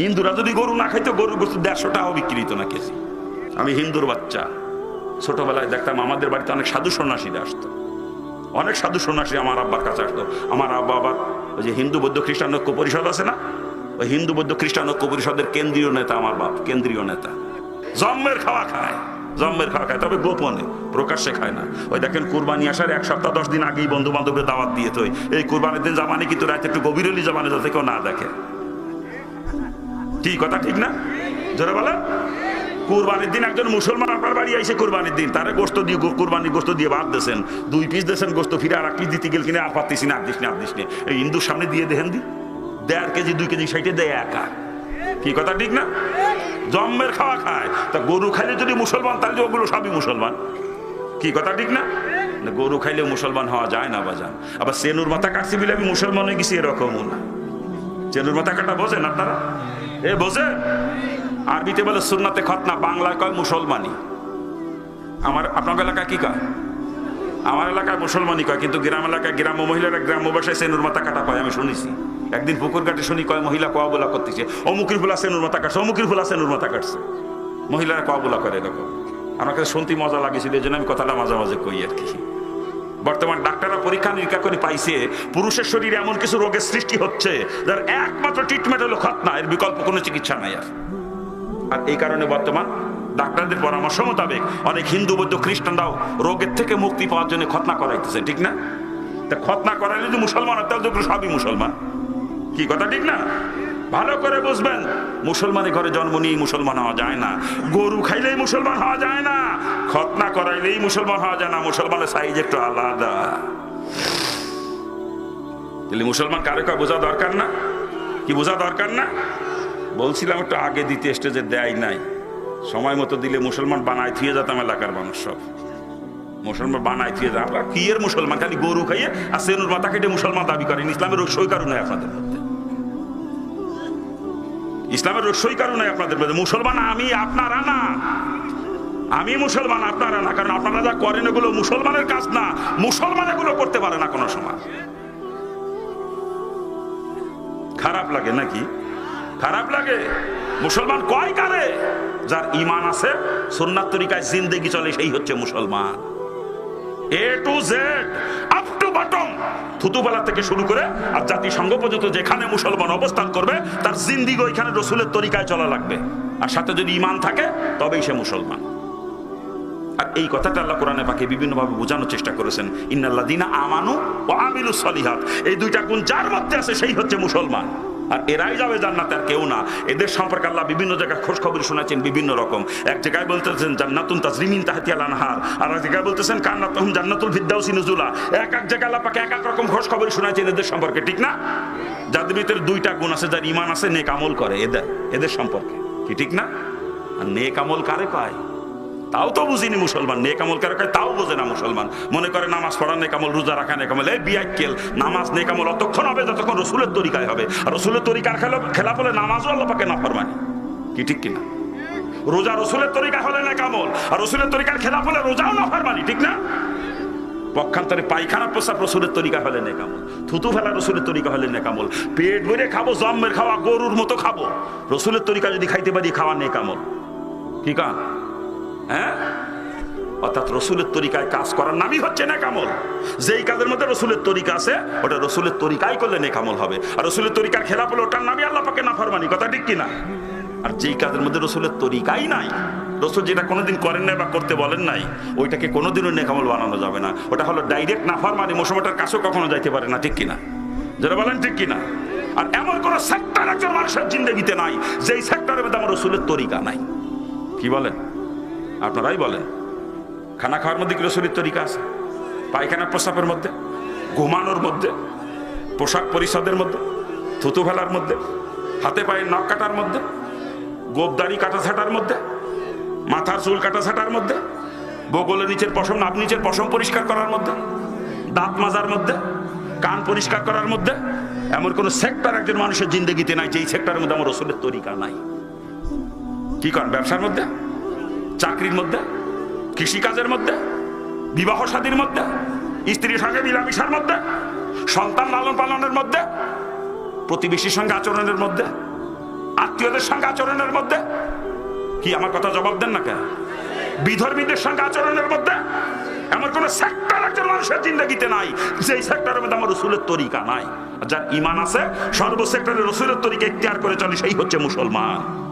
হিন্দুরা যদি গরু না খাইতো গরুর গোস্ত 150 টাকাও বিক্রি হতো না কেজি। আমি হিন্দুর বাচ্চা, ছোটবেলায় দেখতাম আমাদের বাড়িতে অনেক সাধু সন্ন্যাসীরা আসতো, অনেক সাধু সন্ন্যাসী আমার আব্বার কাছে আসতো। আমার আব্বা আবার ওই যে হিন্দু বৌদ্ধ খ্রিস্টান ঐক্য পরিষদ আছে না, ওই হিন্দু বৌদ্ধ খ্রিস্টান ঐক্য পরিষদের কেন্দ্রীয় নেতা আমার বাপ, কেন্দ্রীয় নেতা। জন্মের খাওয়া খায়, জন্মের খাওয়া খায়, তবে গোপনে, প্রকাশ্যে খায় না। ওই দেখেন কুরবানি আসার 1 সপ্তাহ 10 দিন আগেই বন্ধু বান্ধবের দাওয়াত দিয়ে তো এই কুরবানির দিন জামানে কিন্তু রাতে একটু গভীর হলি জামানে যাতে কেউ না দেখে। কি কথা ঠিক না? জোরে বলে। কুরবানির দিন একজন মুসলমান আপনার বাড়ি আইসে কুরবানির দিন তারে গোস্ত দিয়ে, কুরবানির গোস্ত দিয়ে ভাত দিয়েছেন, 2 পিস দিয়েছেন গোস্ত, ফিরে আর 1 পিস দিতে গেল কিনা আর পারতেছি না, আর দিস না। এই হিন্দুর সামনে দিয়ে দেখেন দি 1.5 কেজি 2 কেজি সাইটে দেয় একা। কি কথা ঠিক না? জন্মের খাওয়া খায়। তা গরু খাইলে যদি মুসলমান, তাহলে ওগুলো সবই মুসলমান। কি কথা ঠিক না? গরু খাইলে মুসলমান হওয়া যায় না বাজান। আবার সেনুর মাথা কাটছি বলে আমি মুসলমান হয়ে গেছি এরকমও না। সেনুর মাথা কাটা বোঝেন আপনারা? বোঝেন? আরবিতে বলে সুন্নাতে খতনা, বাংলায় কয় মুসলমানি। আমার আপনার এলাকায় কি কয়? আমার এলাকায় মুসলমানি কয়, কিন্তু গ্রাম এলাকায় গ্রাম্য মহিলারা গ্রাম্য ভাষায় সেনুর মাথা কাটা কয়। আমি শুনেছি একদিন পুকুর ঘাটে শুনি কয় মহিলা কোয়া বলা করতেছে, অমুকির ফুলা সেনুর মাথা কাটছে, অমুকির ফুলা সেনুর মাথা কাটছে। মহিলারা কোয়া বলা করে এরকম। আমার কাছে শুনতে মজা লাগেছিল, এই জন্য আমি কথাটা মাঝে মাঝে কই আর কি। বর্তমান ডাক্তাররা পরীক্ষা নিরীক্ষা করে পাইছে পুরুষের শরীরে এমন কিছু রোগের সৃষ্টি হচ্ছে যার একমাত্র ট্রিটমেন্ট হলো খতনা, এর বিকল্প কোনো চিকিৎসা নাই আর এই কারণে বর্তমান ডাক্তারদের পরামর্শ মোতাবেক অনেক হিন্দু বৌদ্ধ খ্রিস্টানরাও রোগের থেকে মুক্তি পাওয়ার জন্য খতনা করাইতেছে, ঠিক না? তা খতনা করাইলে যদি মুসলমান হয় তাহলে তো সবই মুসলমান। কি কথা ঠিক না? ভালো করে বুঝবেন, মুসলমানের ঘরে জন্ম নিয়ে মুসলমান হওয়া যায় না, গরু খাইলেই মুসলমান হওয়া যায় না, খতনা করাইলেই মুসলমান হওয়া যায় না। মুসলমানের সাইজ একটু আলাদা। তাহলে মুসলমান কারে কয় বোঝা দরকার না? কি বোঝা দরকার না? বলছিলাম একটু আগে দিতে স্টেজে দেয় নাই, সময় মতো দিলে মুসলমান বানায় থুয়ে যেতাম এলাকার মানুষ সব। মুসলমান বানায় থুয়ে যা, আপনার কি এর মুসলমান? খালি গরু খাইয়ে আর সেনুর মাথা কেটে মুসলমান দাবি করেন। ইসলামের রসই কারণ নয় আপনাদের মধ্যে, ইসলামের রসই কারণ নয় আপনাদের মধ্যে। মুসলমান আমি, আপনারা না। আমি মুসলমান, আপনারা না। কারণ আপনারা যা করেন এগুলো মুসলমানের কাজ না, মুসলমান এগুলো করতে পারে না কোনো সময়। খারাপ লাগে নাকি? খারাপ লাগে? মুসলমান কয় কারে? যার ঈমান আছে, সুন্নাত তরিকায় জিন্দেগি চলে, সেই হচ্ছে মুসলমান। A to Z, up to bottom, থুতুবেলা থেকে শুরু করে আর জাতিসংঘ পর্যন্ত যেখানে মুসলমান অবস্থান করবে তার জিন্দিগি ওইখানে রসুলের তরিকায় চলা লাগবে। আর সাথে যদি ঈমান থাকে তবেই সে মুসলমান। আর এই কথাটা আল্লাহ কোরআনে পাকে বিভিন্নভাবে বোঝানোর চেষ্টা করেছেন। ইন্নাল্লাযীনা আমানু ওয়া আমিলুস সলিহাত, এই 2টা গুণ যার মধ্যে আছে সেই হচ্ছে মুসলমান। আর এরাই যাবে জান্নাতে, আর কেউ না। এদের সম্পর্কে আল্লাহ বিভিন্ন জায়গায় খোঁজ খবর শোনাচ্ছেন বিভিন্ন রকম। এক জায়গায় বলতেছেন জান্নাতুন তাজরি মিন তাহতিহাল আনহার, আর এক জায়গায় বলতেছেন কান্নাতুহুম জান্নাতুল ফিরদাউসি নুজুলা। এক এক জায়গায় আল্লাহ পাকে এক এক রকম খোঁজ খবর শোনাচ্ছেন এদের সম্পর্কে, ঠিক না? যাদের ভিতরে 2টা গুণ আছে, যার ঈমান আছে, নেক আমল করে, এদের সম্পর্কে কি ঠিক না? আর নেক আমল কারে কয় তাও তো বুঝিনি মুসলমান। নেক আমল কারে কয় তাও বোঝে না মুসলমান। মনে করে নামাজ পড়া নেক আমল, রোজা রাখা নেক আমল। এই বিয়াক্কেল, নামাজ নেক আমল অতক্ষণ হবে যতক্ষণ রসুলের তরিকায় হবে। আর রসুলের তরিকার খেলাফ হলে নামাজও আল্লাহ পাকে নাফরমানি। কি ঠিক কিনা? রোজা রসুলের তরিকা হলে নেক আমল, আর রসুলের তরিকার খেলাফ হলে রোজাও নাফরমানি, ঠিক না? পক্ষান্তরে পায়খানা প্রস্রাব রসুলের তরিকা হলে নেক আমল, থুতু ফেলা রসুলের তরিকা হলে নেক আমল। পেট ভরে খাবো, জম্মের খাওয়া গরুর মতো খাবো, রসুলের তরিকা যদি খাইতে পারি খাওয়া নেক আমল। ঠিক আছে? হ্যাঁ, অর্থাৎ রসুলের তরিকায় কাজ করার নামই হচ্ছে নেক আমল। যেই কাজের মধ্যে রসুলের তরিকা আছে ওটা রসুলের তরিকায় করলে নেক আমল হবে। আর রসুলের তরিকার খেলাফ হলে ওটার নামই আল্লাহ পাকে নাফরমানি। কথা ঠিক কিনা? আর যেই কাজের মধ্যে রসুলের তরিকাই নাই, রসুল যেটা কোনোদিন করেন নাই বা করতে বলেন নাই, ওইটাকে কোনোদিনও নেক আমল বানানো যাবে না। ওটা হলো ডাইরেক্ট নাফরমানি, মুসলমানের কাছেও কখনো যাইতে পারে না, ঠিক কিনা? যারা বলেন ঠিক কিনা? আর এমন কোন সেক্টর একজন মানুষের জিন্দেগিতে নাই যেই সেক্টরের মধ্যে আমার রসুলের তরিকা নাই। কি বলেন? আপনারাই বলেন। খানা খাওয়ার মধ্যে কি রসুলের তরিকা আছে? পায়খানা প্রস্রাবের মধ্যে, ঘুমানোর মধ্যে, পোশাক পরিচ্ছদের মধ্যে, থুতু ফেলার মধ্যে, হাতে পায়ে নখ কাটার মধ্যে, গোপদাড়ি কাটা ছাটার মধ্যে, মাথার চুল কাটা ছাটার মধ্যে, বগলের নিচের পশম, নাভ নিচের পশম পরিষ্কার করার মধ্যে, দাঁত মাজার মধ্যে, কান পরিষ্কার করার মধ্যে এমন কোন সেক্টর একজন মানুষের জিন্দেগিতে নাই যেই সেক্টরের মধ্যে আমার রসুলের তরিকা নাই। কি করেন? ব্যবসার মধ্যে, চাকরির মধ্যে, কৃষিকাজের মধ্যে, বিবাহ শাদীর মধ্যে, স্ত্রীর সঙ্গে মিলামিশার মধ্যে, সন্তান লালন পালনের মধ্যে, প্রতিবেশীর সঙ্গে আচরণের মধ্যে, আত্মীয়দের সঙ্গে আচরণের মধ্যে। কি আমার কথা জবাব দেন না কেন? বিধর্মীদের সঙ্গে আচরণের মধ্যে। এমন কোন সেক্টর একজন মানুষের জিন্দগিতে নাই যেই সেক্টরের মধ্যে আমার রসুলের তরিকা নাই। যার ঈমান আছে সর্ব সেক্টরে রসুলের তরিকা ইখতিয়ার করে চলে, সেই হচ্ছে মুসলমান।